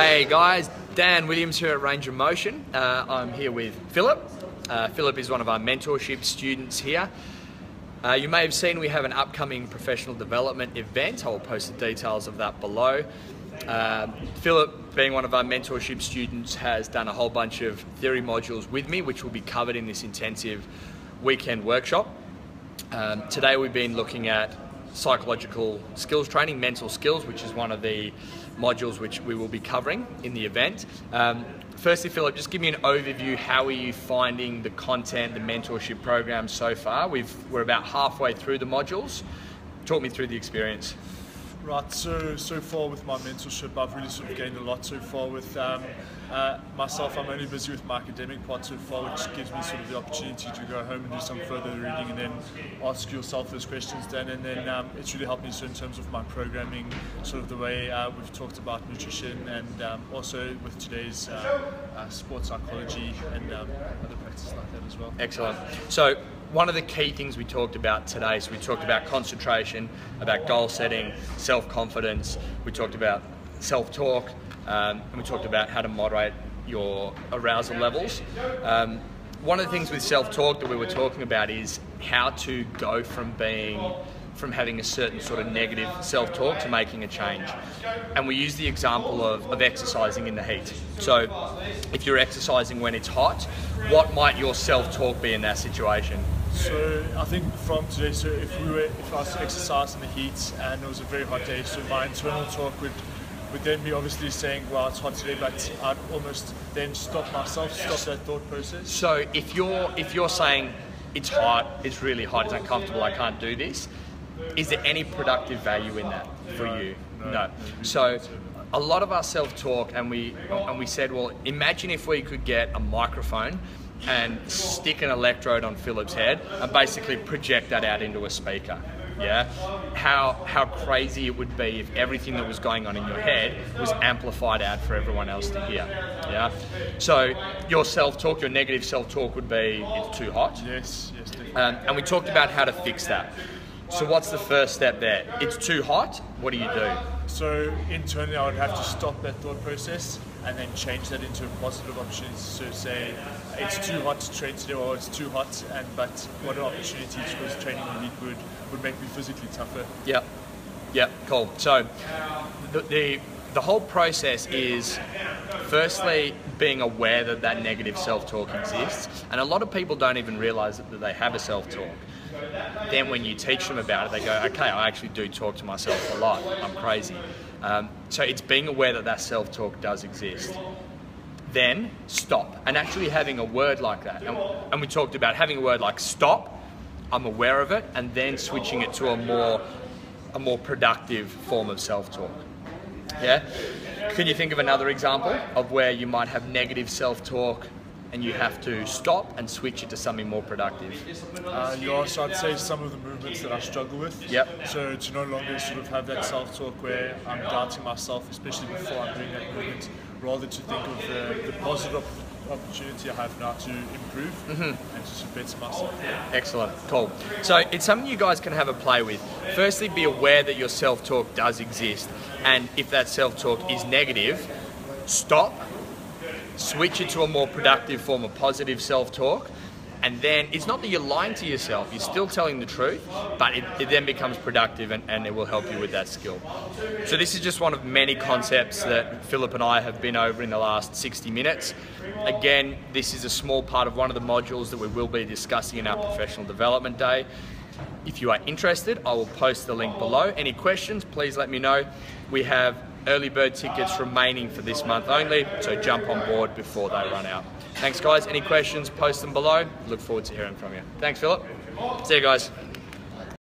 Hey guys, Dan Williams here at Range of Motion. I'm here with Philip. Philip is one of our mentorship students here. You may have seen we have an upcoming professional development event. I'll post the details of that below. Philip, being one of our mentorship students, has done a whole bunch of theory modules with me, which will be covered in this intensive weekend workshop. Today we've been looking at psychological skills training, mental skills, which is one of the modules which we will be covering in the event. Firstly, Philip, just give me an overview. How are you finding the content, the mentorship program so far? We're about halfway through the modules. Talk me through the experience. Right, so far with my mentorship, I've really sort of gained a lot so far with myself. I'm only busy with my academic part so far, which gives me sort of the opportunity to go home and do some further reading and then ask yourself those questions then. And then it's really helped me so in terms of my programming, sort of the way we've talked about nutrition, and also with today's sports psychology and other practices like that as well. Excellent. So one of the key things we talked about today, so we talked about concentration, about goal setting, self-confidence, we talked about self-talk, and we talked about how to moderate your arousal levels. One of the things with self-talk that we were talking about is how to go from having a certain sort of negative self-talk to making a change. And we use the example of exercising in the heat. So if you're exercising when it's hot, what might your self-talk be in that situation? So I think from today, so if I was to exercise in the heat and it was a very hot day, so my internal talk would then be obviously saying, well, it's hot today, but I'd almost then stop myself, stop that thought process. So if you're saying it's hot, it's really hot, it's uncomfortable, I can't do this, is there any productive value in that for you? No. So a lot of our self-talk, and we said, well, imagine if we could get a microphone and stick an electrode on Philip's head and basically project that out into a speaker. Yeah, how crazy it would be if everything that was going on in your head was amplified out for everyone else to hear. Yeah, so your self-talk, your negative self-talk would be, it's too hot. Yes, definitely. And we talked about how to fix that. So what's the first step there? It's too hot, what do you do? So internally I would have to stop that thought process and then change that into a positive opportunity. So say, it's too hot to train today, or it's too hot, but what an opportunity, because training in the heat would make me physically tougher. Yep, cool. So the whole process is firstly being aware that that negative self-talk exists, and a lot of people don't even realize that they have a self-talk. Then when you teach them about it, they go, okay, I actually do talk to myself a lot, I'm crazy. So it's being aware that that self-talk does exist. Then stop, and actually having a word like that. And we talked about having a word like stop, I'm aware of it, and then switching it to a more productive form of self-talk. Yeah? Can you think of another example of where you might have negative self-talk and you have to stop and switch it to something more productive? So I'd say some of the movements that I struggle with. Yep. So to no longer sort of have that self-talk where I'm doubting myself, especially before I'm doing that movement, rather to think of the positive opportunity I have now to improve and to better myself. Excellent, cool. So it's something you guys can have a play with. Firstly, be aware that your self-talk does exist, and if that self-talk is negative, stop, switch it to a more productive form of positive self-talk, and then it's not that you're lying to yourself, you're still telling the truth, but it then becomes productive, and it will help you with that skill. So this is just one of many concepts that Philip and I have been over in the last 60 minutes. Again, this is a small part of one of the modules that we will be discussing in our professional development day. If you are interested, I will post the link below. Any questions, please let me know. We have early bird tickets remaining for this month only, so jump on board before they run out. Thanks guys, any questions, post them below. Look forward to hearing from you. Thanks Philip. See you guys.